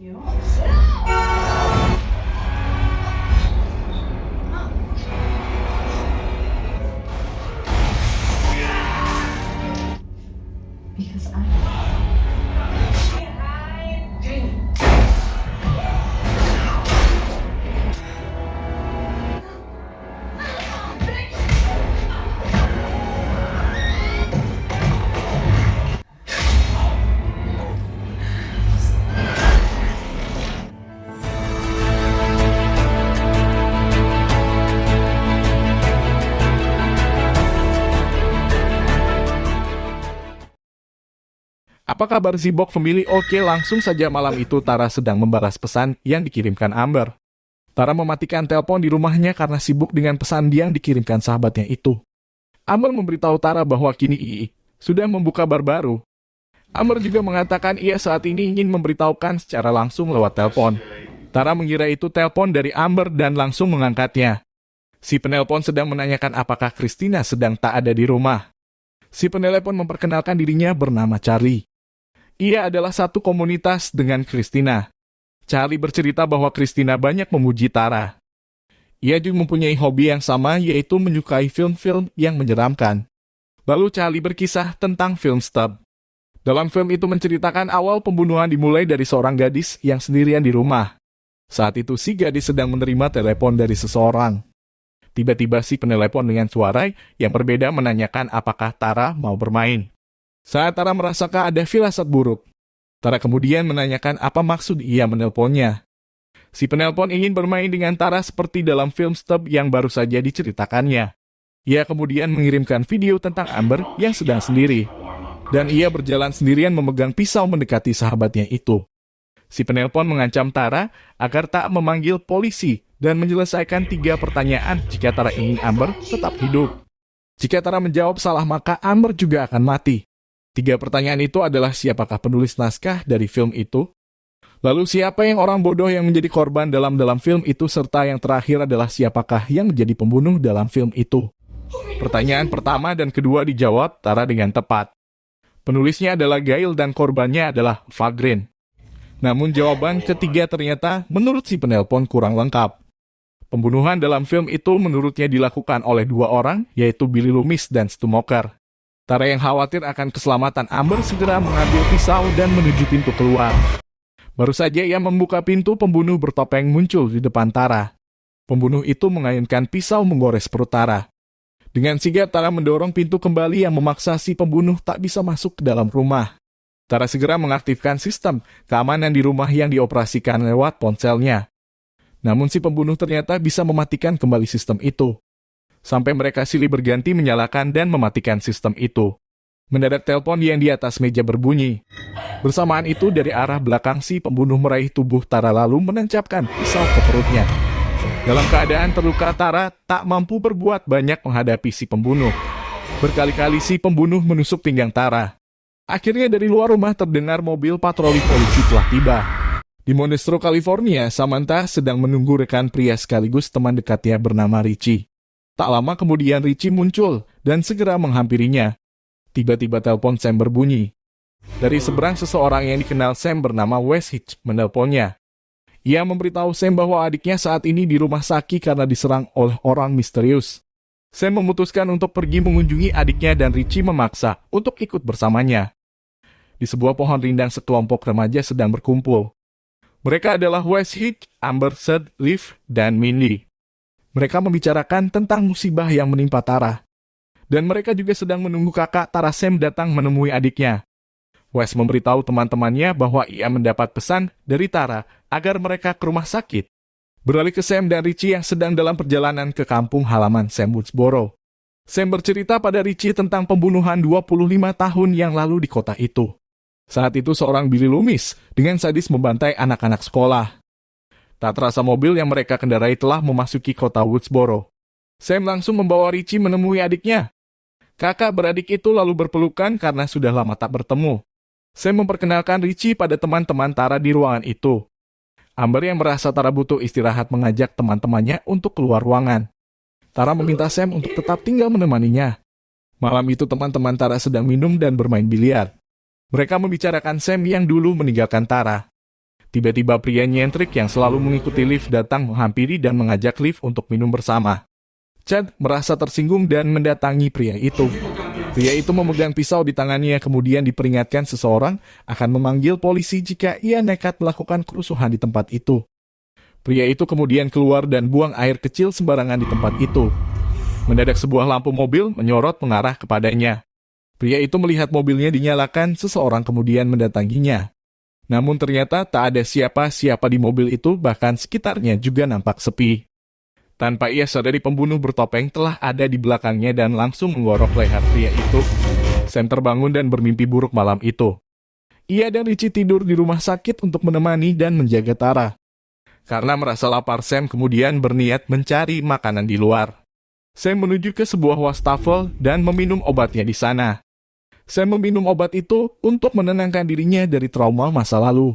You? Because Apa kabar Zibok Family? Oke, langsung saja malam itu Tara sedang membalas pesan yang dikirimkan Amber. Tara mematikan telepon di rumahnya karena sibuk dengan pesan yang dikirimkan sahabatnya itu. Amber memberitahu Tara bahwa kini Ii sudah membuka bar baru. Amber juga mengatakan ia saat ini ingin memberitahukan secara langsung lewat telepon. Tara mengira itu telepon dari Amber dan langsung mengangkatnya. Si penelpon sedang menanyakan apakah Christina sedang tak ada di rumah. Si penelepon memperkenalkan dirinya bernama Charlie. Ia adalah satu komunitas dengan Christina. Charlie bercerita bahwa Christina banyak memuji Tara. Ia juga mempunyai hobi yang sama, yaitu menyukai film-film yang menyeramkan. Lalu Charlie berkisah tentang film Stub. Dalam film itu menceritakan awal pembunuhan dimulai dari seorang gadis yang sendirian di rumah. Saat itu si gadis sedang menerima telepon dari seseorang. Tiba-tiba si penelepon dengan suara yang berbeda menanyakan apakah Tara mau bermain. Saat Tara merasakan ada firasat buruk, Tara kemudian menanyakan apa maksud ia menelponnya. Si penelpon ingin bermain dengan Tara seperti dalam film Stub yang baru saja diceritakannya. Ia kemudian mengirimkan video tentang Amber yang sedang sendiri. Dan ia berjalan sendirian memegang pisau mendekati sahabatnya itu. Si penelpon mengancam Tara agar tak memanggil polisi dan menyelesaikan 3 pertanyaan jika Tara ingin Amber tetap hidup. Jika Tara menjawab salah maka Amber juga akan mati. 3 pertanyaan itu adalah siapakah penulis naskah dari film itu? Lalu siapa yang orang bodoh yang menjadi korban dalam film itu? Serta yang terakhir adalah siapakah yang menjadi pembunuh dalam film itu? Pertanyaan pertama dan kedua dijawab Tara dengan tepat. Penulisnya adalah Gail dan korbannya adalah Fagrin. Namun jawaban ketiga ternyata menurut si penelpon kurang lengkap. Pembunuhan dalam film itu menurutnya dilakukan oleh 2 orang, yaitu Billy Loomis dan Stu Macher. Tara yang khawatir akan keselamatan Amber segera mengambil pisau dan menuju pintu keluar. Baru saja ia membuka pintu, pembunuh bertopeng muncul di depan Tara. Pembunuh itu mengayunkan pisau menggores perut Tara. Dengan sigap Tara mendorong pintu kembali yang memaksa si pembunuh tak bisa masuk ke dalam rumah. Tara segera mengaktifkan sistem keamanan di rumah yang dioperasikan lewat ponselnya. Namun si pembunuh ternyata bisa mematikan kembali sistem itu. Sampai mereka silih berganti menyalakan dan mematikan sistem itu. Mendadak telepon yang di atas meja berbunyi. Bersamaan itu dari arah belakang si pembunuh meraih tubuh Tara lalu menancapkan pisau ke perutnya. Dalam keadaan terluka, Tara tak mampu berbuat banyak menghadapi si pembunuh. Berkali-kali si pembunuh menusuk pinggang Tara. Akhirnya dari luar rumah terdengar mobil patroli polisi telah tiba. Di Monestro, California, Samantha sedang menunggu rekan pria sekaligus teman dekatnya bernama Richie. Tak lama kemudian Richie muncul dan segera menghampirinya. Tiba-tiba telepon Sam berbunyi. Dari seberang seseorang yang dikenal Sam bernama Wes Hitch menelponnya. Ia memberitahu Sam bahwa adiknya saat ini di rumah sakit karena diserang oleh orang misterius. Sam memutuskan untuk pergi mengunjungi adiknya dan Richie memaksa untuk ikut bersamanya. Di sebuah pohon rindang sekelompok remaja sedang berkumpul. Mereka adalah Wes Hitch, Amber, Seth, Liv, dan Mindy. Mereka membicarakan tentang musibah yang menimpa Tara. Dan mereka juga sedang menunggu kakak Tara Sam datang menemui adiknya. Wes memberitahu teman-temannya bahwa ia mendapat pesan dari Tara agar mereka ke rumah sakit. Beralih ke Sam dan Richie yang sedang dalam perjalanan ke kampung halaman Sam Woodsboro. Sam bercerita pada Richie tentang pembunuhan 25 tahun yang lalu di kota itu. Saat itu seorang Billy Loomis dengan sadis membantai anak-anak sekolah. Tak terasa mobil yang mereka kendarai telah memasuki kota Woodsboro. Sam langsung membawa Richie menemui adiknya. Kakak beradik itu lalu berpelukan karena sudah lama tak bertemu. Sam memperkenalkan Richie pada teman-teman Tara di ruangan itu. Amber yang merasa Tara butuh istirahat mengajak teman-temannya untuk keluar ruangan. Tara meminta Sam untuk tetap tinggal menemaninya. Malam itu teman-teman Tara sedang minum dan bermain biliar. Mereka membicarakan Sam yang dulu meninggalkan Tara. Tiba-tiba pria nyentrik yang selalu mengikuti lift datang menghampiri dan mengajak lift untuk minum bersama. Chad merasa tersinggung dan mendatangi pria itu. Pria itu memegang pisau di tangannya, kemudian diperingatkan seseorang akan memanggil polisi jika ia nekat melakukan kerusuhan di tempat itu. Pria itu kemudian keluar dan buang air kecil sembarangan di tempat itu. Mendadak sebuah lampu mobil menyorot mengarah kepadanya. Pria itu melihat mobilnya dinyalakan, seseorang kemudian mendatanginya. Namun ternyata tak ada siapa-siapa di mobil itu, bahkan sekitarnya juga nampak sepi. Tanpa ia sadari, pembunuh bertopeng telah ada di belakangnya dan langsung menggorok leher pria itu. Sam terbangun dan bermimpi buruk malam itu. Ia dan Richie tidur di rumah sakit untuk menemani dan menjaga Tara. Karena merasa lapar, Sam kemudian berniat mencari makanan di luar. Sam menuju ke sebuah wastafel dan meminum obatnya di sana. Sam meminum obat itu untuk menenangkan dirinya dari trauma masa lalu.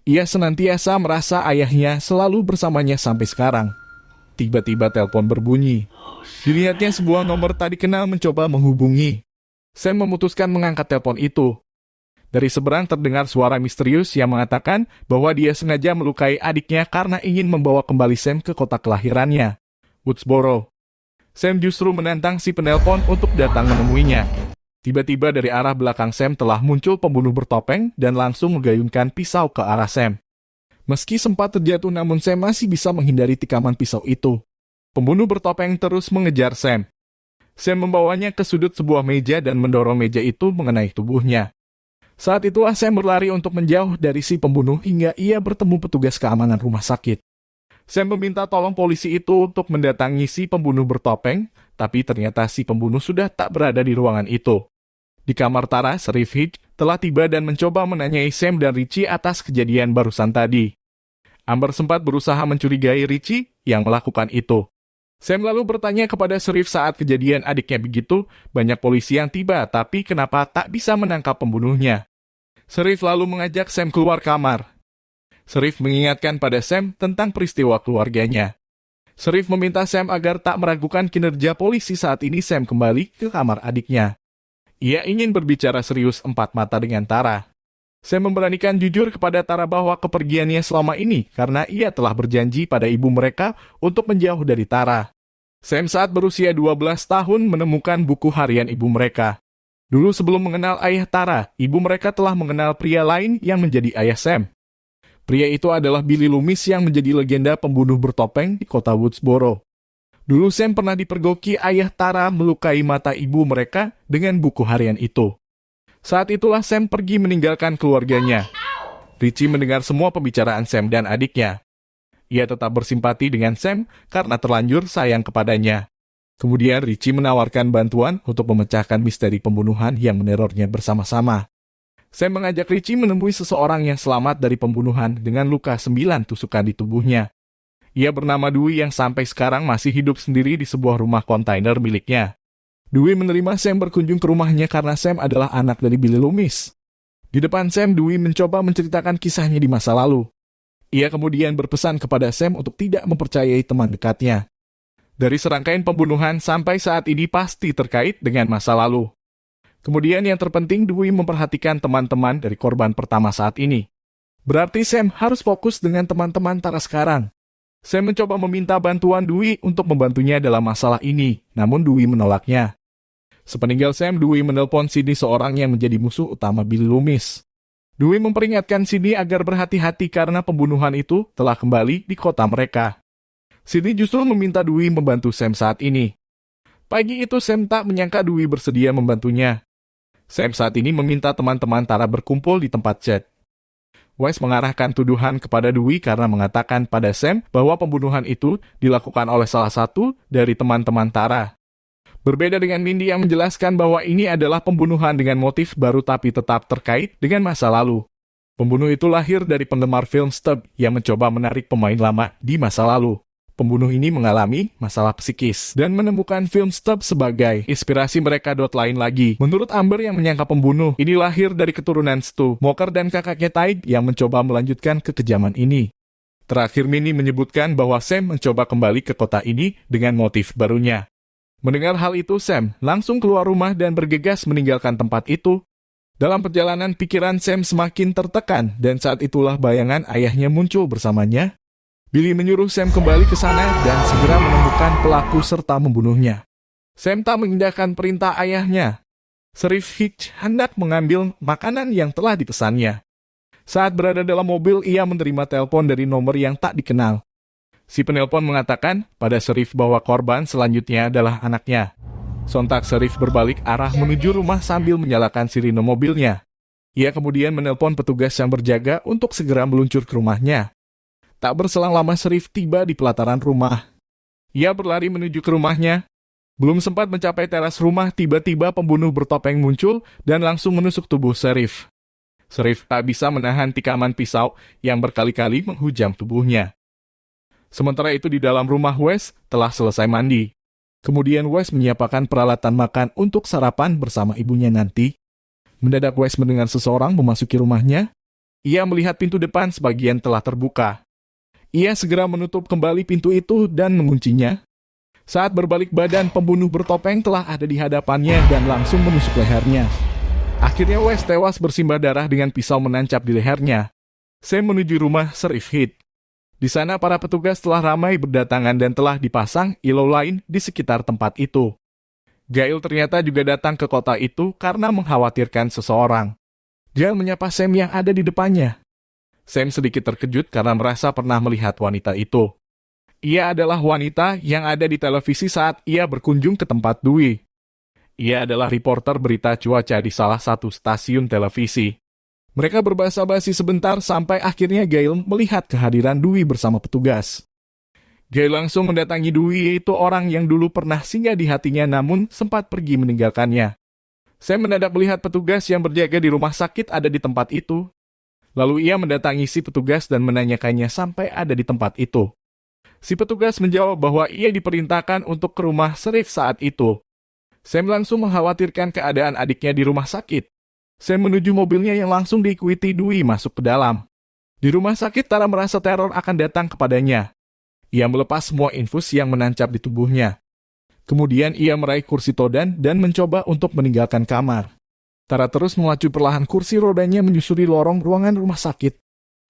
Ia senantiasa merasa ayahnya selalu bersamanya sampai sekarang. Tiba-tiba telepon berbunyi. Dilihatnya sebuah nomor tak dikenal mencoba menghubungi. Sam memutuskan mengangkat telepon itu. Dari seberang terdengar suara misterius yang mengatakan bahwa dia sengaja melukai adiknya karena ingin membawa kembali Sam ke kota kelahirannya, Woodsboro. Sam justru menantang si penelpon untuk datang menemuinya. Tiba-tiba dari arah belakang Sam telah muncul pembunuh bertopeng dan langsung menggayunkan pisau ke arah Sam. Meski sempat terjatuh, namun Sam masih bisa menghindari tikaman pisau itu. Pembunuh bertopeng terus mengejar Sam. Sam membawanya ke sudut sebuah meja dan mendorong meja itu mengenai tubuhnya. Saat itulah Sam berlari untuk menjauh dari si pembunuh hingga ia bertemu petugas keamanan rumah sakit. Sam meminta tolong polisi itu untuk mendatangi si pembunuh bertopeng, tapi ternyata si pembunuh sudah tak berada di ruangan itu. Di kamar Tara, Sheriff Hitch telah tiba dan mencoba menanyai Sam dan Richie atas kejadian barusan tadi. Amber sempat berusaha mencurigai Richie yang melakukan itu. Sam lalu bertanya kepada Sheriff saat kejadian adiknya begitu, banyak polisi yang tiba, tapi kenapa tak bisa menangkap pembunuhnya. Sheriff lalu mengajak Sam keluar kamar. Sheriff mengingatkan pada Sam tentang peristiwa keluarganya. Sheriff meminta Sam agar tak meragukan kinerja polisi saat ini. Sam kembali ke kamar adiknya. Ia ingin berbicara serius empat mata dengan Tara. Sam memberanikan jujur kepada Tara bahwa kepergiannya selama ini karena ia telah berjanji pada ibu mereka untuk menjauh dari Tara. Sam saat berusia 12 tahun menemukan buku harian ibu mereka. Dulu sebelum mengenal ayah Tara, ibu mereka telah mengenal pria lain yang menjadi ayah Sam. Pria itu adalah Billy Loomis yang menjadi legenda pembunuh bertopeng di kota Woodsboro. Dulu Sam pernah dipergoki ayah Tara melukai mata ibu mereka dengan buku harian itu. Saat itulah Sam pergi meninggalkan keluarganya. Richie mendengar semua pembicaraan Sam dan adiknya. Ia tetap bersimpati dengan Sam karena terlanjur sayang kepadanya. Kemudian Richie menawarkan bantuan untuk memecahkan misteri pembunuhan yang menerornya bersama-sama. Sam mengajak Richie menemui seseorang yang selamat dari pembunuhan dengan luka 9 tusukan di tubuhnya. Ia bernama Dewey yang sampai sekarang masih hidup sendiri di sebuah rumah kontainer miliknya. Dewey menerima Sam berkunjung ke rumahnya karena Sam adalah anak dari Billy Loomis. Di depan Sam, Dewey mencoba menceritakan kisahnya di masa lalu. Ia kemudian berpesan kepada Sam untuk tidak mempercayai teman dekatnya. Dari serangkaian pembunuhan sampai saat ini pasti terkait dengan masa lalu. Kemudian yang terpenting, Dewey memperhatikan teman-teman dari korban pertama saat ini. Berarti Sam harus fokus dengan teman-teman Tara sekarang. Sam mencoba meminta bantuan Dewey untuk membantunya dalam masalah ini, namun Dewey menolaknya. Sepeninggal Sam, Dewey menelpon Sidney, seorang yang menjadi musuh utama Billy Loomis. Dewey memperingatkan Sidney agar berhati-hati karena pembunuhan itu telah kembali di kota mereka. Sidney justru meminta Dewey membantu Sam saat ini. Pagi itu Sam tak menyangka Dewey bersedia membantunya. Sam saat ini meminta teman-teman Tara berkumpul di tempat chat. West mengarahkan tuduhan kepada Dewey karena mengatakan pada Sam bahwa pembunuhan itu dilakukan oleh salah satu dari teman-teman Tara. Berbeda dengan Mindy yang menjelaskan bahwa ini adalah pembunuhan dengan motif baru tapi tetap terkait dengan masa lalu. Pembunuh itu lahir dari penggemar film Stub yang mencoba menarik pemain lama di masa lalu. Pembunuh ini mengalami masalah psikis dan menemukan film Stub sebagai inspirasi mereka. Lain lagi, menurut Amber yang menyangka pembunuh ini lahir dari keturunan Stu, Moker dan kakaknya Tig yang mencoba melanjutkan kekejaman ini. Terakhir, Minnie menyebutkan bahwa Sam mencoba kembali ke kota ini dengan motif barunya. Mendengar hal itu, Sam langsung keluar rumah dan bergegas meninggalkan tempat itu. Dalam perjalanan pikiran Sam semakin tertekan dan saat itulah bayangan ayahnya muncul bersamanya. Billy menyuruh Sam kembali ke sana dan segera menemukan pelaku serta membunuhnya. Sam tak mengindahkan perintah ayahnya. Sheriff Hitch hendak mengambil makanan yang telah dipesannya. Saat berada dalam mobil, ia menerima telepon dari nomor yang tak dikenal. Si penelpon mengatakan pada Sheriff bahwa korban selanjutnya adalah anaknya. Sontak Sheriff berbalik arah menuju rumah sambil menyalakan sirine mobilnya. Ia kemudian menelpon petugas yang berjaga untuk segera meluncur ke rumahnya. Tak berselang lama Sheriff tiba di pelataran rumah. Ia berlari menuju ke rumahnya. Belum sempat mencapai teras rumah, tiba-tiba pembunuh bertopeng muncul dan langsung menusuk tubuh Sheriff. Sheriff tak bisa menahan tikaman pisau yang berkali-kali menghujam tubuhnya. Sementara itu di dalam rumah Wes telah selesai mandi. Kemudian Wes menyiapkan peralatan makan untuk sarapan bersama ibunya nanti. Mendadak Wes mendengar seseorang memasuki rumahnya. Ia melihat pintu depan sebagian telah terbuka. Ia segera menutup kembali pintu itu dan menguncinya. Saat berbalik badan, pembunuh bertopeng telah ada di hadapannya dan langsung menusuk lehernya. Akhirnya Wes tewas bersimbah darah dengan pisau menancap di lehernya. Sam menuju rumah Sheriff Hitch. Di sana para petugas telah ramai berdatangan dan telah dipasang ilau lain di sekitar tempat itu. Gail ternyata juga datang ke kota itu karena mengkhawatirkan seseorang. Dia menyapa Sam yang ada di depannya. Sam sedikit terkejut karena merasa pernah melihat wanita itu. Ia adalah wanita yang ada di televisi saat ia berkunjung ke tempat Dewey. Ia adalah reporter berita cuaca di salah satu stasiun televisi. Mereka berbahasa-basi sebentar sampai akhirnya Gail melihat kehadiran Dewey bersama petugas. Gail langsung mendatangi Dewey, yaitu orang yang dulu pernah singgah di hatinya namun sempat pergi meninggalkannya. Sam mendadak melihat petugas yang berjaga di rumah sakit ada di tempat itu. Lalu ia mendatangi si petugas dan menanyakannya sampai ada di tempat itu. Si petugas menjawab bahwa ia diperintahkan untuk ke rumah Sheriff saat itu. Sam langsung mengkhawatirkan keadaan adiknya di rumah sakit. Sam menuju mobilnya yang langsung diikuti Dewey masuk ke dalam. Di rumah sakit, Tara merasa teror akan datang kepadanya. Ia melepas semua infus yang menancap di tubuhnya. Kemudian ia meraih kursi todan dan mencoba untuk meninggalkan kamar. Tara terus memacu perlahan kursi rodanya menyusuri lorong ruangan rumah sakit.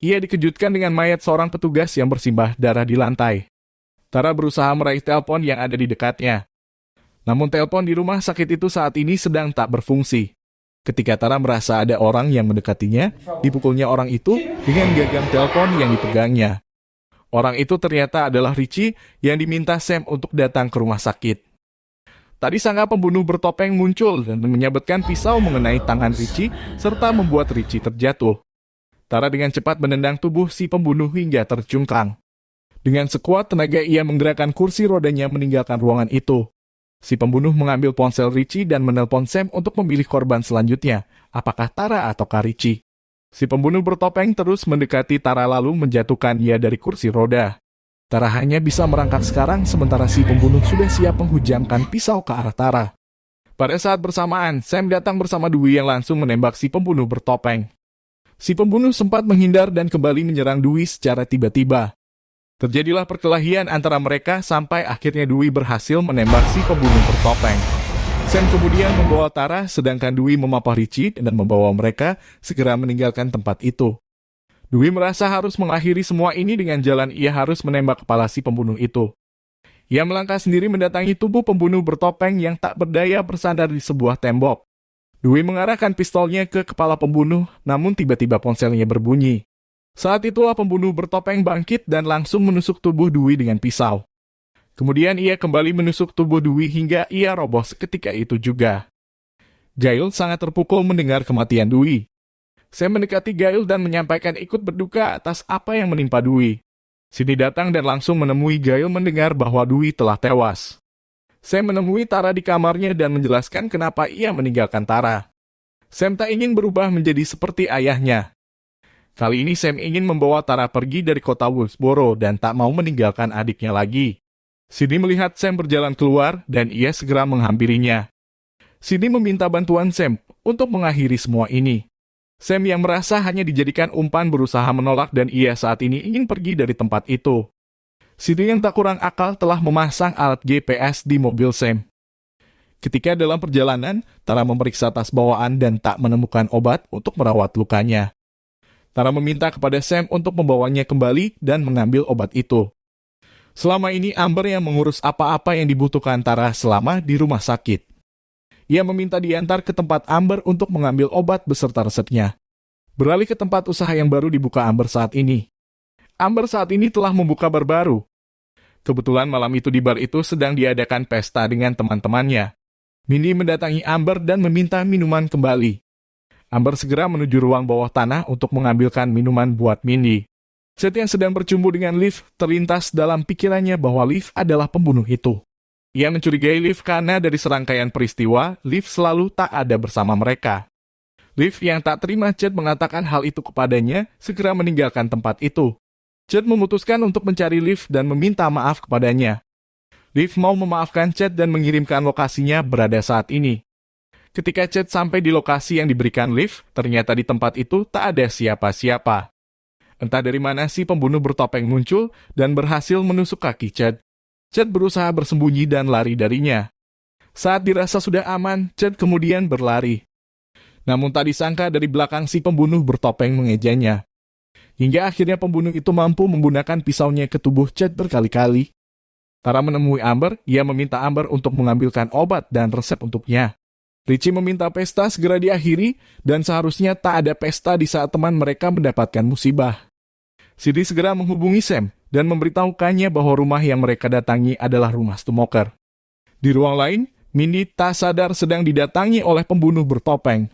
Ia dikejutkan dengan mayat seorang petugas yang bersimbah darah di lantai. Tara berusaha meraih telepon yang ada di dekatnya. Namun telepon di rumah sakit itu saat ini sedang tak berfungsi. Ketika Tara merasa ada orang yang mendekatinya, dipukulnya orang itu dengan gagang telepon yang dipegangnya. Orang itu ternyata adalah Richie yang diminta Sam untuk datang ke rumah sakit. Tadi sangka pembunuh bertopeng muncul dan menyabetkan pisau mengenai tangan Richie serta membuat Richie terjatuh. Tara dengan cepat menendang tubuh si pembunuh hingga tercungkang. Dengan sekuat tenaga ia menggerakkan kursi rodanya meninggalkan ruangan itu. Si pembunuh mengambil ponsel Richie dan menelpon Sam untuk memilih korban selanjutnya, apakah Tara atau Richie. Si pembunuh bertopeng terus mendekati Tara lalu menjatuhkan dia dari kursi roda. Tara hanya bisa merangkak sekarang sementara si pembunuh sudah siap menghujamkan pisau ke arah Tara. Pada saat bersamaan, Sam datang bersama Dewey yang langsung menembak si pembunuh bertopeng. Si pembunuh sempat menghindar dan kembali menyerang Dewey secara tiba-tiba. Terjadilah perkelahian antara mereka sampai akhirnya Dewey berhasil menembak si pembunuh bertopeng. Sam kemudian membawa Tara sedangkan Dewey memapah Richie dan membawa mereka segera meninggalkan tempat itu. Dewey merasa harus mengakhiri semua ini dengan jalan ia harus menembak kepala si pembunuh itu. Ia melangkah sendiri mendatangi tubuh pembunuh bertopeng yang tak berdaya bersandar di sebuah tembok. Dewey mengarahkan pistolnya ke kepala pembunuh, namun tiba-tiba ponselnya berbunyi. Saat itulah pembunuh bertopeng bangkit dan langsung menusuk tubuh Dewey dengan pisau. Kemudian ia kembali menusuk tubuh Dewey hingga ia roboh seketika itu juga. Gail sangat terpukul mendengar kematian Dewey. Sam mendekati Gail dan menyampaikan ikut berduka atas apa yang menimpa Dewey. Cindy datang dan langsung menemui Gail mendengar bahwa Dewey telah tewas. Sam menemui Tara di kamarnya dan menjelaskan kenapa ia meninggalkan Tara. Sam tak ingin berubah menjadi seperti ayahnya. Kali ini Sam ingin membawa Tara pergi dari kota Woodsboro dan tak mau meninggalkan adiknya lagi. Cindy melihat Sam berjalan keluar dan ia segera menghampirinya. Cindy meminta bantuan Sam untuk mengakhiri semua ini. Sam yang merasa hanya dijadikan umpan berusaha menolak dan ia saat ini ingin pergi dari tempat itu. Cindy yang tak kurang akal telah memasang alat GPS di mobil Sam. Ketika dalam perjalanan, Tara memeriksa tas bawaan dan tak menemukan obat untuk merawat lukanya. Tara meminta kepada Sam untuk membawanya kembali dan mengambil obat itu. Selama ini Amber yang mengurus apa-apa yang dibutuhkan Tara selama di rumah sakit. Ia meminta diantar ke tempat Amber untuk mengambil obat beserta resepnya. Beralih ke tempat usaha yang baru dibuka Amber saat ini. Amber saat ini telah membuka bar baru. Kebetulan malam itu di bar itu sedang diadakan pesta dengan teman-temannya. Mindy mendatangi Amber dan meminta minuman kembali. Amber segera menuju ruang bawah tanah untuk mengambilkan minuman buat Mindy. Chet yang sedang bercumbu dengan Liv terlintas dalam pikirannya bahwa Liv adalah pembunuh itu. Ia mencurigai Liv karena dari serangkaian peristiwa, Liv selalu tak ada bersama mereka. Liv yang tak terima Chet mengatakan hal itu kepadanya, segera meninggalkan tempat itu. Chet memutuskan untuk mencari Liv dan meminta maaf kepadanya. Liv mau memaafkan Chet dan mengirimkan lokasinya berada saat ini. Ketika Chet sampai di lokasi yang diberikan Liv, ternyata di tempat itu tak ada siapa-siapa. Entah dari mana si pembunuh bertopeng muncul dan berhasil menusuk kaki Chet. Chet berusaha bersembunyi dan lari darinya. Saat dirasa sudah aman, Chet kemudian berlari. Namun tak disangka dari belakang si pembunuh bertopeng mengejanya. Hingga akhirnya pembunuh itu mampu menggunakan pisaunya ke tubuh Chet berkali-kali. Tara menemui Amber, ia meminta Amber untuk mengambilkan obat dan resep untuknya. Richie meminta pesta segera diakhiri, dan seharusnya tak ada pesta di saat teman mereka mendapatkan musibah. Cindy segera menghubungi Sam, dan memberitahukannya bahwa rumah yang mereka datangi adalah rumah Stomoker. Di ruang lain, Mindy tak sadar sedang didatangi oleh pembunuh bertopeng.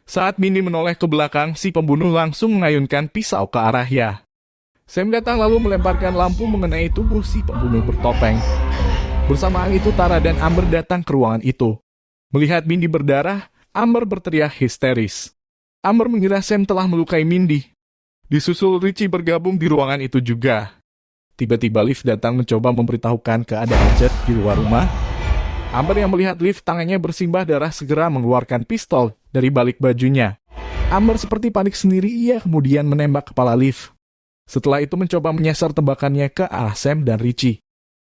Saat Mindy menoleh ke belakang, si pembunuh langsung mengayunkan pisau ke arahnya. Sam datang lalu melemparkan lampu mengenai tubuh si pembunuh bertopeng. Bersamaan itu Tara dan Amber datang ke ruangan itu. Melihat Mindy berdarah, Amber berteriak histeris. Amber mengira Sam telah melukai Mindy. Disusul Richie bergabung di ruangan itu juga. Tiba-tiba Liv datang mencoba memberitahukan keadaan Chet di luar rumah. Amber yang melihat Liv tangannya bersimbah darah segera mengeluarkan pistol dari balik bajunya. Amber seperti panik sendiri, ia kemudian menembak kepala Liv. Setelah itu mencoba menyasar tembakannya ke arah Sam dan Richie.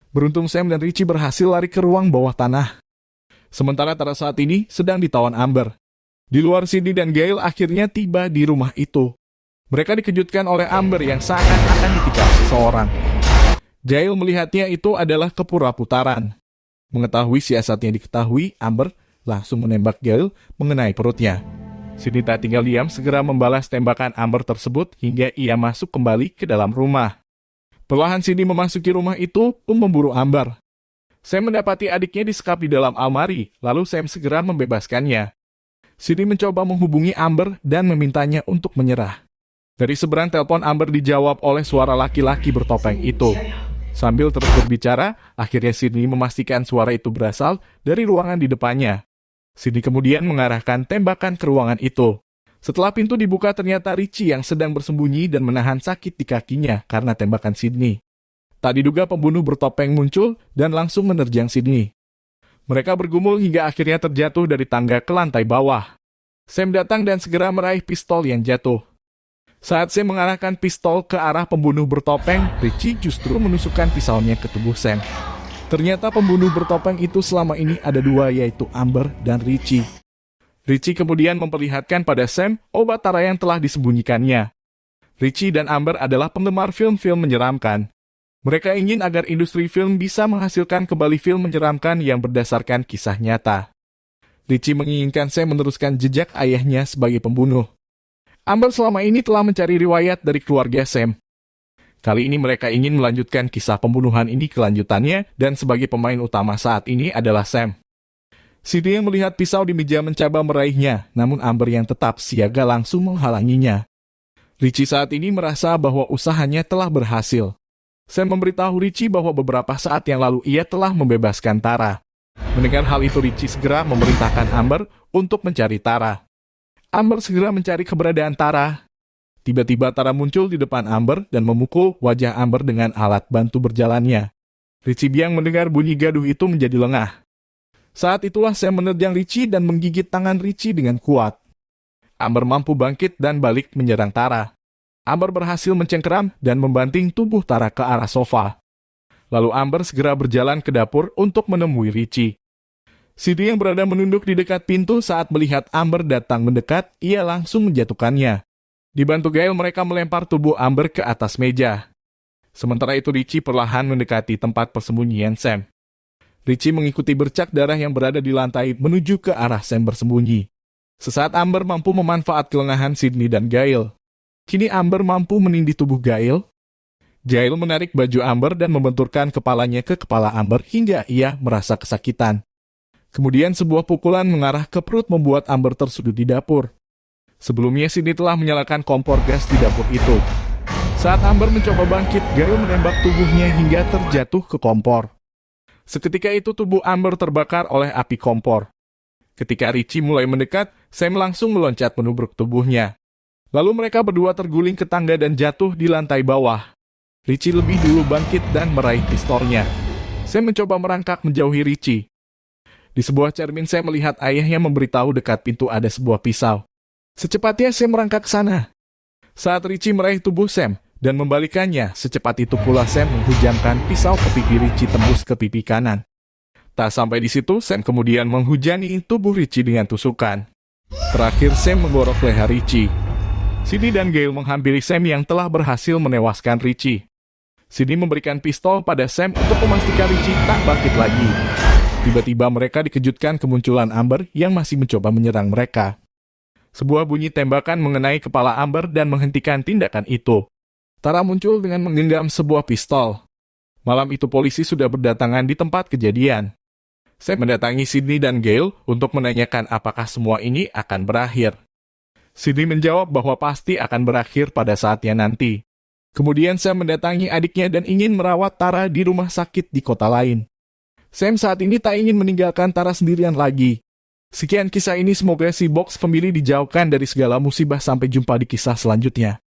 Beruntung Sam dan Richie berhasil lari ke ruang bawah tanah. Sementara Tara saat ini sedang ditawan Amber. Di luar Cindy dan Gail akhirnya tiba di rumah itu. Mereka dikejutkan oleh Amber yang seakan-akan ditikam seseorang. Gail melihatnya itu adalah kepura-putaran. Mengetahui siasatnya diketahui, Amber langsung menembak Gail mengenai perutnya. Cindy tak tinggal diam, segera membalas tembakan Amber tersebut hingga ia masuk kembali ke dalam rumah. Perlahan Cindy memasuki rumah itu memburu Amber. Sam mendapati adiknya disekap di dalam almari, lalu Sam segera membebaskannya. Cindy mencoba menghubungi Amber dan memintanya untuk menyerah. Dari seberang telepon Amber dijawab oleh suara laki-laki bertopeng itu. Sambil terus berbicara, akhirnya Cindy memastikan suara itu berasal dari ruangan di depannya. Cindy kemudian mengarahkan tembakan ke ruangan itu. Setelah pintu dibuka, ternyata Richie yang sedang bersembunyi dan menahan sakit di kakinya karena tembakan Sydney. Tak diduga pembunuh bertopeng muncul dan langsung menerjang Sydney. Mereka bergumul hingga akhirnya terjatuh dari tangga ke lantai bawah. Sam datang dan segera meraih pistol yang jatuh. Saat Sam mengarahkan pistol ke arah pembunuh bertopeng, Richie justru menusukkan pisaunya ke tubuh Sam. Ternyata pembunuh bertopeng itu selama ini ada dua, yaitu Amber dan Richie. Richie kemudian memperlihatkan pada Sam obat Tara yang telah disembunyikannya. Richie dan Amber adalah penggemar film-film menyeramkan. Mereka ingin agar industri film bisa menghasilkan kembali film menyeramkan yang berdasarkan kisah nyata. Richie menginginkan Sam meneruskan jejak ayahnya sebagai pembunuh. Amber selama ini telah mencari riwayat dari keluarga Sam. Kali ini mereka ingin melanjutkan kisah pembunuhan ini ke lanjutannya, dan sebagai pemain utama saat ini adalah Sam. Cindy yang melihat pisau di meja mencoba meraihnya, namun Amber yang tetap siaga langsung menghalanginya. Richie saat ini merasa bahwa usahanya telah berhasil. Sam memberitahu Richie bahwa beberapa saat yang lalu ia telah membebaskan Tara. Mendengar hal itu, Richie segera memerintahkan Amber untuk mencari Tara. Amber segera mencari keberadaan Tara. Tiba-tiba Tara muncul di depan Amber dan memukul wajah Amber dengan alat bantu berjalannya. Richie Biang mendengar bunyi gaduh itu menjadi lengah. Saat itulah Sam menerjang Richie dan menggigit tangan Richie dengan kuat. Amber mampu bangkit dan balik menyerang Tara. Amber berhasil mencengkeram dan membanting tubuh Tara ke arah sofa. Lalu Amber segera berjalan ke dapur untuk menemui Richie. Sydney yang berada menunduk di dekat pintu saat melihat Amber datang mendekat, ia langsung menjatuhkannya. Dibantu Gail, mereka melempar tubuh Amber ke atas meja. Sementara itu Richie perlahan mendekati tempat persembunyian Sam. Richie mengikuti bercak darah yang berada di lantai menuju ke arah Sam bersembunyi. Sesaat Amber mampu memanfaat kelengahan Sydney dan Gail. Kini Amber mampu menindih tubuh Gail. Gail menarik baju Amber dan membenturkan kepalanya ke kepala Amber hingga ia merasa kesakitan. Kemudian sebuah pukulan mengarah ke perut membuat Amber tersudut di dapur. Sebelumnya Sydney telah menyalakan kompor gas di dapur itu. Saat Amber mencoba bangkit, Gail menembak tubuhnya hingga terjatuh ke kompor. Seketika itu tubuh Amber terbakar oleh api kompor. Ketika Richie mulai mendekat, Sam langsung meloncat menubruk tubuhnya. Lalu mereka berdua terguling ke tangga dan jatuh di lantai bawah. Richie lebih dulu bangkit dan meraih pistolnya. Sam mencoba merangkak menjauhi Richie. Di sebuah cermin Sam melihat ayahnya memberitahu dekat pintu ada sebuah pisau. Secepatnya Sam merangkak ke sana. Saat Richie meraih tubuh Sam dan membalikannya, secepat itu pula Sam menghujamkan pisau ke pipi Richie tembus ke pipi kanan. Tak sampai di situ, Sam kemudian menghujani tubuh Richie dengan tusukan. Terakhir Sam menggorok leher Richie. Sydney dan Gail menghampiri Sam yang telah berhasil menewaskan Richie. Sydney memberikan pistol pada Sam untuk memastikan Richie tak bangkit lagi. Tiba-tiba mereka dikejutkan kemunculan Amber yang masih mencoba menyerang mereka. Sebuah bunyi tembakan mengenai kepala Amber dan menghentikan tindakan itu. Tara muncul dengan menggenggam sebuah pistol. Malam itu polisi sudah berdatangan di tempat kejadian. Sam mendatangi Sydney dan Gail untuk menanyakan apakah semua ini akan berakhir. Sydney menjawab bahwa pasti akan berakhir pada saatnya nanti. Kemudian Sam mendatangi adiknya dan ingin merawat Tara di rumah sakit di kota lain. Sam saat ini tak ingin meninggalkan Tara sendirian lagi. Sekian kisah ini, semoga si Box Family dijauhkan dari segala musibah. Sampai jumpa di kisah selanjutnya.